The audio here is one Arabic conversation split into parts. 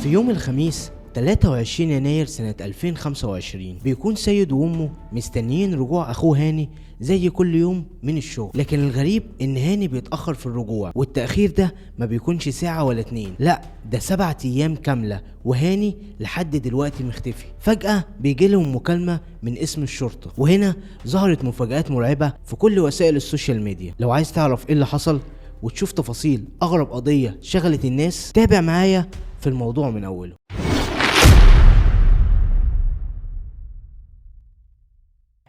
في يوم الخميس 23 يناير سنة 2025 بيكون سيد وأمه مستنيين رجوع أخوه هاني زي كل يوم من الشغل، لكن الغريب إن هاني بيتأخر في الرجوع، والتأخير ده ما بيكونش ساعة ولا 2، لا ده 7 أيام كاملة، وهاني لحد دلوقتي مختفي. فجأة بيجيلهم مكالمة من اسم الشرطة، وهنا ظهرت مفاجآت مرعبة في كل وسائل السوشيال ميديا. لو عايز تعرف إيه اللي حصل وتشوف تفاصيل أغرب قضية شغلت الناس، تابع معايا في الموضوع من أوله.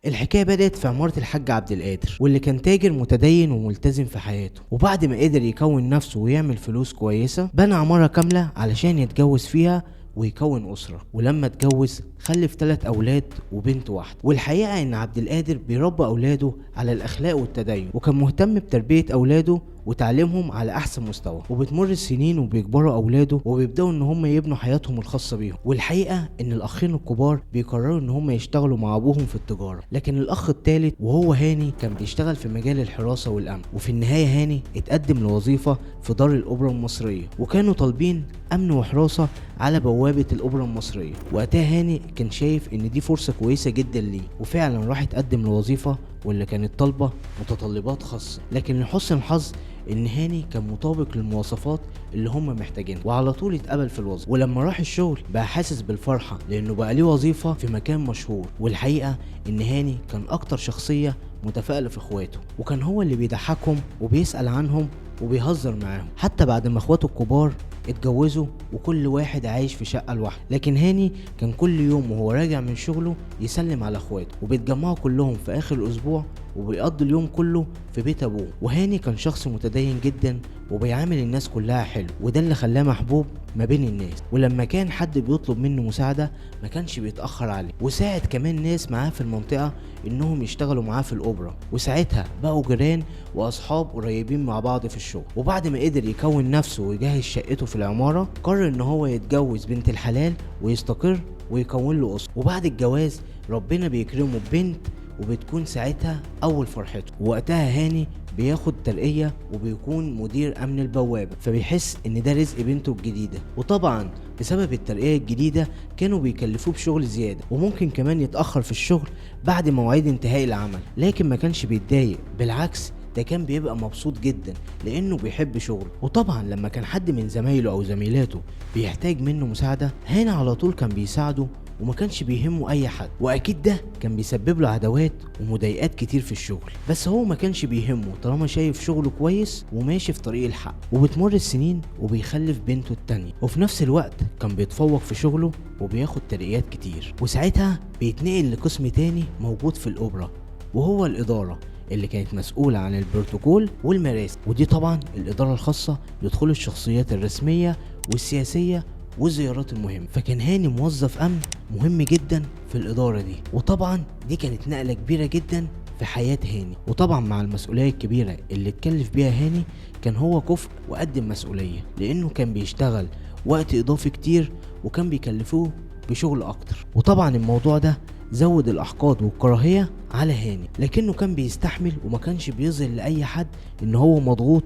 الحكاية بدأت في عمارة الحاج عبد القادر، واللي كان تاجر متدين وملتزم في حياته، وبعد ما قدر يكون نفسه ويعمل فلوس كويسة بنى عمارة كاملة علشان يتجوز فيها ويكون أسرة. ولما اتجوز خلف 3 أولاد وبنت واحدة. والحقيقة إن عبد القادر بيربى أولاده على الأخلاق والتدين، وكان مهتم بتربية أولاده وتعليمهم على أحسن مستوى. وبتمر السنين وبيكبروا أولاده وبيبدأوا إن هم يبنوا حياتهم الخاصة بيهم. والحقيقة إن الأخين الكبار بيقرروا إن هم يشتغلوا مع أبوهم في التجارة، لكن الأخ الثالث وهو هاني كان بيشتغل في مجال الحراسة والأمن. وفي النهاية هاني اتقدم لوظيفة في دار الأوبرا المصرية، وكانوا طالبين أمن وحراسة على بوابة الأوبرا المصرية. وقتها هاني كان شايف إن دي فرصة كويسة جدا ليه، وفعلا راح اتقدم لوظيفة واللي كانت طالبة متطلبات خاصة. لكن لحسن الحظ ان هاني كان مطابق للمواصفات اللي هم محتاجينها، وعلى طول اتقبل في الوظيفه. ولما راح الشغل بقى حاسس بالفرحه لانه بقى ليه وظيفه في مكان مشهور. والحقيقه ان هاني كان اكتر شخصيه متفائله في اخواته، وكان هو اللي بيضحكهم وبيسال عنهم وبيهزر معاهم، حتى بعد ما اخواته الكبار اتجوزوا وكل واحد عايش في شقه لوحده. لكن هاني كان كل يوم وهو راجع من شغله يسلم على اخواته، وبيتجمعوا كلهم في اخر الاسبوع وبيقضي اليوم كله في بيت ابوه. وهاني كان شخص متدين جدا وبيعامل الناس كلها حلو، وده اللي خلاه محبوب ما بين الناس. ولما كان حد بيطلب منه مساعده ما كانش بيتاخر عليه، وساعد كمان ناس معاه في المنطقه انهم يشتغلوا معاه في الاوبرا، وساعتها بقوا جيران واصحاب قريبين مع بعض في الشغل. وبعد ما قدر يكون نفسه ويجهز شقته في العماره قرر ان هو يتجوز بنت الحلال ويستقر ويكون له اسره. وبعد الجواز ربنا بيكرمه ببنت، وبتكون ساعتها اول فرحته. ووقتها هاني بياخد ترقية وبيكون مدير امن البوابة، فبيحس ان ده رزق بنته الجديدة. وطبعا بسبب الترقية الجديدة كانوا بيكلفوه بشغل زيادة، وممكن كمان يتأخر في الشغل بعد مواعيد انتهاء العمل، لكن ما كانش بيتضايق، بالعكس ده كان بيبقى مبسوط جدا لانه بيحب شغله. وطبعا لما كان حد من زمايله او زميلاته بيحتاج منه مساعدة هاني على طول كان بيساعده، وما كانش بيهمه اي حد. واكيد ده كان بيسبب له عداوات ومضايقات كتير في الشغل، بس هو ما كانش بيهمه طالما شايف شغله كويس وماشي في طريق الحق. وبتمر السنين وبيخلف بنته التانية، وفي نفس الوقت كان بيتفوق في شغله وبياخد ترقيات كتير. وساعتها بيتنقل لقسم تاني موجود في الاوبرا، وهو الادارة اللي كانت مسؤولة عن البروتوكول والمراسم. ودي طبعا الادارة الخاصة لدخول الشخصيات الرسمية والسياسية والزيارات المهمة. فكان هاني موظف امن مهم جدا في الادارة دي، وطبعا دي كانت نقلة كبيرة جدا في حياة هاني. وطبعا مع المسؤولية الكبيرة اللي اتكلف بيها هاني كان هو كفء وقدم مسؤولية، لانه كان بيشتغل وقت اضافي كتير وكان بيكلفوه بشغل اكتر. وطبعا الموضوع ده زود الاحقاد والكراهية على هاني، لكنه كان بيستحمل وما كانش بيظهر لاي حد ان هو مضغوط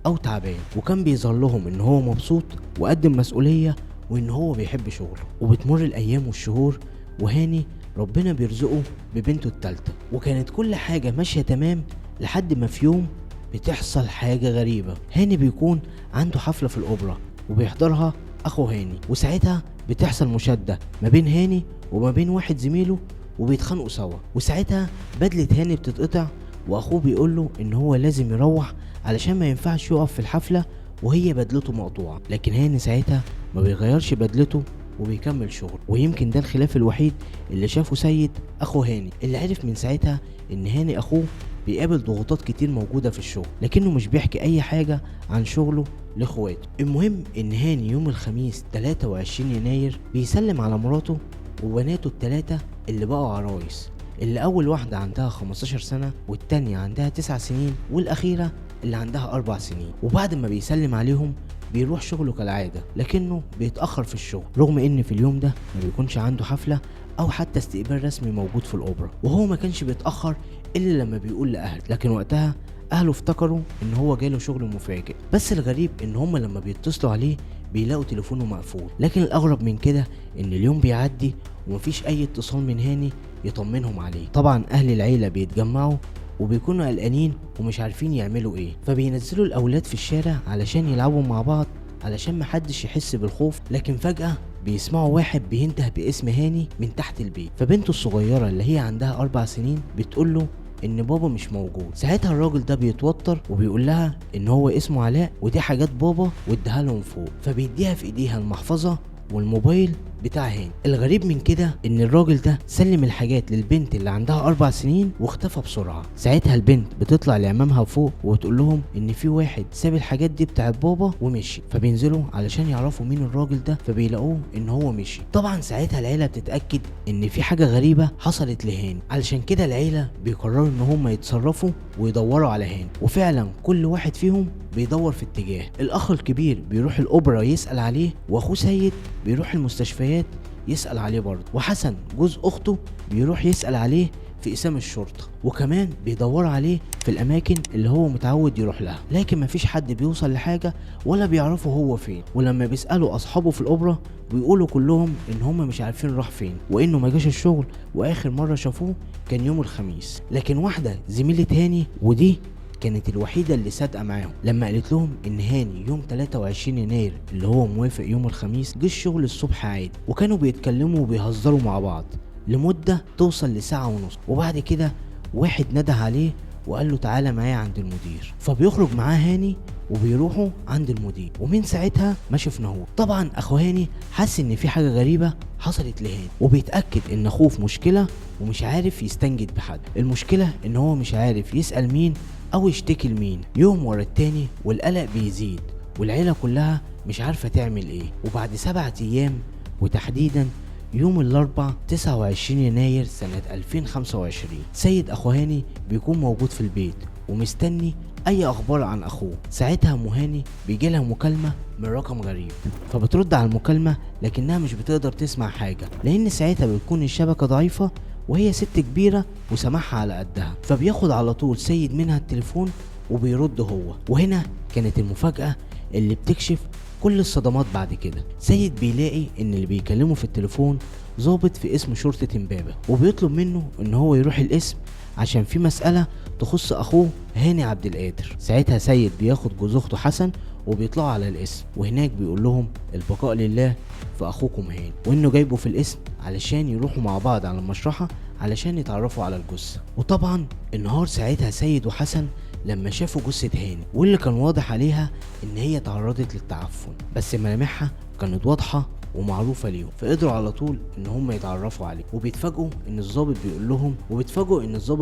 او تعبان، وكان بيظهر لهم ان هو مبسوط وقدم مسؤولية وان هو بيحب شغله. وبتمر الايام والشهور وهاني ربنا بيرزقه ببنته التالتة، وكانت كل حاجة ماشية تمام لحد ما في يوم بتحصل حاجة غريبة. هاني بيكون عنده حفلة في الأوبرا وبيحضرها أخو هاني، وساعتها بتحصل مشادة ما بين هاني وما بين واحد زميله وبيتخانقوا سوا. وساعتها بدلة هاني بتتقطع وأخوه بيقوله إن هو لازم يروح علشان ما ينفعش يقف في الحفلة وهي بدلته مقطوعة. لكن هاني ساعتها ما بيغيرش بدلته وبيكمل شغل. ويمكن ده الخلاف الوحيد اللي شافه سيد اخو هاني، اللي عرف من ساعتها ان هاني اخوه بيقابل ضغوطات كتير موجودة في الشغل، لكنه مش بيحكي اي حاجة عن شغله لاخواته. المهم ان هاني يوم الخميس 23 يناير بيسلم على مراته وبناته ال3 اللي بقوا عرايس، اللي اول واحدة عندها 15 سنة والتانية عندها 9 سنين والاخيرة اللي عندها 4 سنين. وبعد ما بيسلم عليهم بيروح شغله كالعادة، لكنه بيتأخر في الشغل رغم ان في اليوم ده ما بيكونش عنده حفلة او حتى استقبال رسمي موجود في الاوبرا. وهو ما كانش بيتأخر الا لما بيقول لاهله، لكن وقتها اهله افتكروا ان هو جاله شغل مفاجئ، بس الغريب ان هم لما بيتصلوا عليه بيلاقوا تليفونه مقفول. لكن الاغرب من كده ان اليوم بيعدي ومفيش اي اتصال من هاني يطمنهم عليه. طبعا اهل العيله بيتجمعوا وبيكونوا قلقانين ومش عارفين يعملوا ايه، فبينزلوا الاولاد في الشارع علشان يلعبوا مع بعض علشان محدش يحس بالخوف. لكن فجأة بيسمعوا واحد بينده باسم هاني من تحت البيت، فبنته الصغيرة اللي هي عندها 4 سنين بتقوله ان بابا مش موجود. ساعتها الراجل ده بيتوتر وبيقول لها ان هو اسمه علاء ودي حاجات بابا واداها لهم فوق، فبيديها في ايديها المحفظة والموبايل بتاع هاني. الغريب من كده ان الراجل ده سلم الحاجات للبنت اللي عندها 4 سنين واختفى بسرعة. ساعتها البنت بتطلع لعمامها فوق وتقول لهم ان في واحد ساب الحاجات دي بتاعت بابا ومشي، فبينزلوا علشان يعرفوا مين الراجل ده، فبيلاقوه ان هو مشي. طبعا ساعتها العيلة بتتأكد ان في حاجة غريبة حصلت لهاني، علشان كده العيلة بيقرروا ان هم يتصرفوا ويدوروا على هاني. وفعلا كل واحد فيهم بيدور في اتجاه. الاخ الكبير بيروح الاوبرا يسأل عليه، واخوه سيد بيروح المستشفيات يسأل عليه برضه، وحسن جوز اخته بيروح يسأل عليه في اقسام الشرطة، وكمان بيدوروا عليه في الاماكن اللي هو متعود يروح لها. لكن مفيش حد بيوصل لحاجة ولا بيعرفوا هو فين. ولما بيسألوا اصحابه في الاوبرا بيقولوا كلهم ان هم مش عارفين راح فين، وانه ما جاش الشغل، واخر مرة شافوه كان يوم الخميس. لكن واحدة زميلة هاني ودي كانت الوحيدة اللي صادقة معاهم لما قالت لهم ان هاني يوم 23 يناير اللي هو موافق يوم الخميس جه الشغل الصبح عادي، وكانوا بيتكلموا وبيهزروا مع بعض لمدة توصل لساعة ونص. وبعد كده واحد نده عليه وقال له تعالى معايا عند المدير، فبيخرج معاه هاني وبيروحوا عند المدير، ومن ساعتها ما شفناهوش. طبعا اخو هاني حس ان في حاجة غريبة حصلت لهاني، وبيتأكد ان اخوه في مشكلة ومش عارف يستنجد بحد. المشكلة ان هو مش عارف يسأل مين او يشتكي لمين. يوم ورا التاني والقلق بيزيد، والعيلة كلها مش عارفة تعمل ايه. وبعد 7 ايام، وتحديدا يوم الاربع 29 يناير سنة 2025، سيد اخو هاني بيكون موجود في البيت ومستني اي اخبار عن اخوه. ساعتها ام هاني بيجي لها مكالمة من رقم غريب، فبترد على المكالمة لكنها مش بتقدر تسمع حاجة لان ساعتها بتكون الشبكة ضعيفة وهي ست كبيرة وسماعها على قدها. فبياخد على طول سيد منها التليفون وبيرد هو. وهنا كانت المفاجأة اللي بتكشف كل الصدمات. بعد كده سيد بيلاقي ان اللي بيكلمه في التليفون ضابط في اسم شرطة امبابة، وبيطلب منه ان هو يروح الاسم عشان في مسألة تخص اخوه هاني عبد القادر. ساعتها سيد بياخد جوز اخته حسن وبيطلعوا على الاسم، وهناك بيقول لهم البقاء لله في اخوكم هاني، وانه جايبه في الاسم علشان يروحوا مع بعض على المشرحة علشان يتعرفوا على الجثة. وطبعا انهار ساعتها سيد وحسن لما شافوا جثة هاني، واللي كان واضح عليها ان هي تعرضت للتعفن، بس ملامحها كانت واضحة ومعروفة ليهم، فقدروا على طول ان هم يتعرفوا عليه. وبيتفاجئوا ان الضابط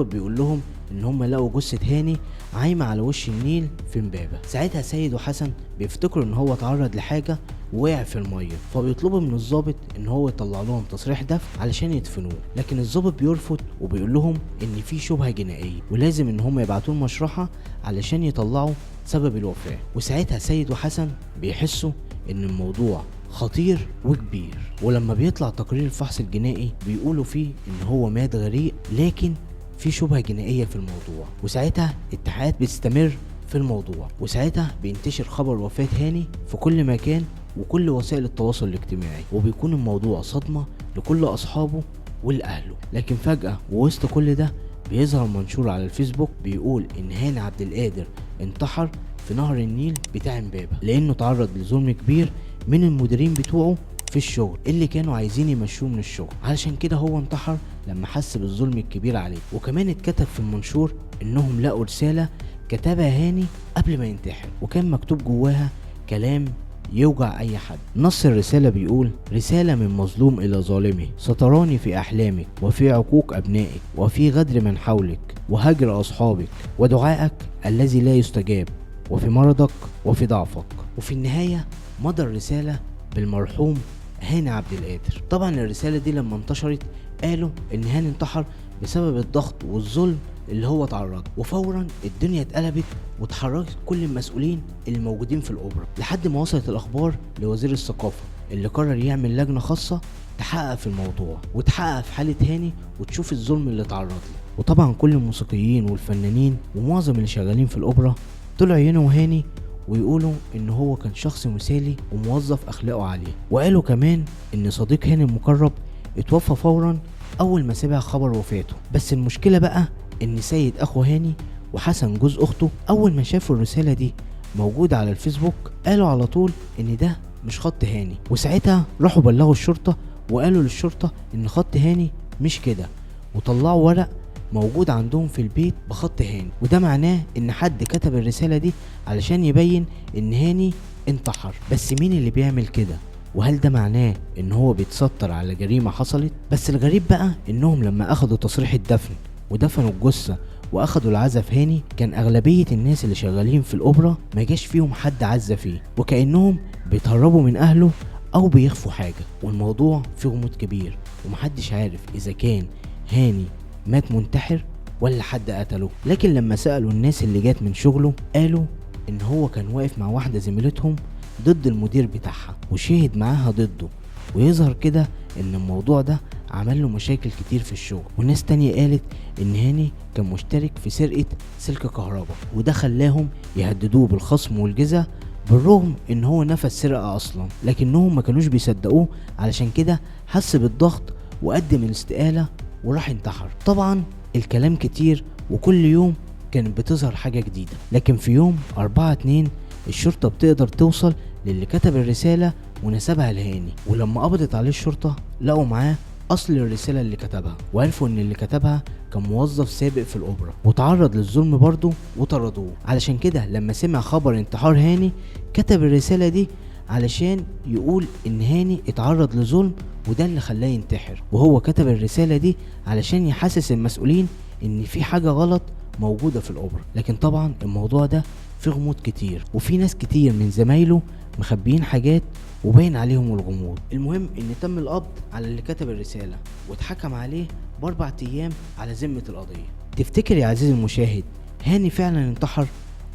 بيقول لهم ان هم لقوا جثة هاني عايمة على وش النيل في امبابة. ساعتها سيد وحسن بيفتكروا ان هو اتعرض لحاجة ووقع في المية، فبيطلبوا من الضابط ان هو يطلع لهم تصريح دفن علشان يدفنوه. لكن الضابط بيرفض وبيقول لهم ان في شبهة جنائية ولازم ان هم يبعتوه المشرحة علشان يطلعوا سبب الوفاة. وساعتها سيد وحسن بيحسوا ان الموضوع خطير وكبير، ولما بيطلع تقرير الفحص الجنائي بيقولوا فيه ان هو مات غريق، لكن في شبهة جنائية في الموضوع. وساعتها التحقيقات بتستمر في الموضوع، وساعتها بينتشر خبر وفاة هاني في كل مكان وكل وسائل التواصل الاجتماعي، وبيكون الموضوع صدمة لكل اصحابه ولأهله. لكن فجأة ووسط كل ده بيظهر منشور على الفيسبوك بيقول ان هاني عبد القادر انتحر في نهر النيل بتاع امبابة لانه تعرض لظلم كبير من المديرين بتوعه في الشغل اللي كانوا عايزين يمشوه من الشغل، علشان كده هو انتحر لما حس بالظلم الكبير عليه. وكمان اتكتب في المنشور انهم لقوا رسالة كتبها هاني قبل ما ينتحر، وكان مكتوب جواها كلام يوجع اي حد. نص الرسالة بيقول: رسالة من مظلوم الى ظالمه، ستراني في احلامك وفي عقوق ابنائك وفي غدر من حولك وهجر اصحابك ودعائك الذي لا يستجاب وفي مرضك وفي ضعفك. وفي النهاية مضى الرسالة بالمرحوم هاني عبد القادر. طبعا الرسالة دي لما انتشرت قالوا ان هاني انتحر بسبب الضغط والظلم اللي هو تعرض، وفورا الدنيا اتقلبت واتحركت كل المسؤولين اللي موجودين في الاوبرا، لحد ما وصلت الاخبار لوزير الثقافة اللي قرر يعمل لجنة خاصة تحقق في الموضوع وتحقق في حالة هاني وتشوف الظلم اللي تعرض له. وطبعا كل الموسيقيين والفنانين ومعظم اللي شغالين في الاوبرا طلعوا ينهوا هاني ويقولوا ان هو كان شخص مثالي وموظف اخلاقه عاليه. وقالوا كمان ان صديق هاني المقرب اتوفى فورا اول ما سمع خبر وفاته. بس المشكله بقى ان سيد اخو هاني وحسن جوز اخته اول ما شافوا الرساله دي موجوده على الفيسبوك قالوا على طول ان ده مش خط هاني، وساعتها راحوا بلغوا الشرطه وقالوا للشرطه ان خط هاني مش كده، وطلعوا ورق موجود عندهم في البيت بخط هاني، وده معناه ان حد كتب الرساله دي علشان يبين ان هاني انتحر. بس مين اللي بيعمل كده؟ وهل ده معناه ان هو بيتستر على جريمه حصلت؟ بس الغريب بقى انهم لما اخدوا تصريح الدفن ودفنوا الجثه واخدوا العزا في هاني كان اغلبيه الناس اللي شغالين في الاوبرا ما جاش فيهم حد عزا فيه، وكانهم بيتهربوا من اهله او بيخفوا حاجه. والموضوع فيه غموض كبير ومحدش عارف اذا كان هاني مات منتحر ولا حد قتله. لكن لما سالوا الناس اللي جات من شغله قالوا ان هو كان واقف مع واحده زميلتهم ضد المدير بتاعها وشهد معاها ضده، ويظهر كده ان الموضوع ده عمل له مشاكل كتير في الشغل. وناس تانية قالت ان هاني كان مشترك في سرقة سلك كهرباء وده خلاهم يهددوه بالخصم والجزا، بالرغم ان هو نفذ سرقة اصلا، لكنهم ما كانوش بيصدقوه. علشان كده حس بالضغط وقدم الاستقالة وراح انتحر. طبعا الكلام كتير وكل يوم كانت بتظهر حاجة جديدة، لكن في يوم 4/2 الشرطة بتقدر توصل للي كتب الرسالة ونسبها لهاني، ولما قبضت عليه الشرطة لقوا معاه اصل الرسالة اللي كتبها، وعرفوا ان اللي كتبها كان موظف سابق في الاوبرا وتعرض للظلم برضه وطردوه. علشان كده لما سمع خبر انتحار هاني كتب الرسالة دي علشان يقول ان هاني اتعرض لظلم وده اللي خلاه ينتحر، وهو كتب الرسالة دي علشان يحسس المسؤولين ان في حاجة غلط موجودة في الاوبرا. لكن طبعا الموضوع ده فيه غموض كتير وفي ناس كتير من زمايله مخبيين حاجات وباين عليهم الغموض. المهم ان تم القبض على اللي كتب الرسالة واتحكم عليه ب4 ايام على ذمة القضية. تفتكر يا عزيزي المشاهد هاني فعلا انتحر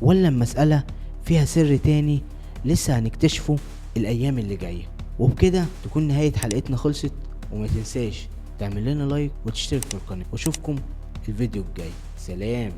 ولا المسألة فيها سر تاني لسه هنكتشفه الايام اللي جاية؟ وبكده تكون نهاية حلقتنا خلصت، وما تنساش تعمل لنا لايك وتشترك في القناة، واشوفكم الفيديو الجاي. سلام.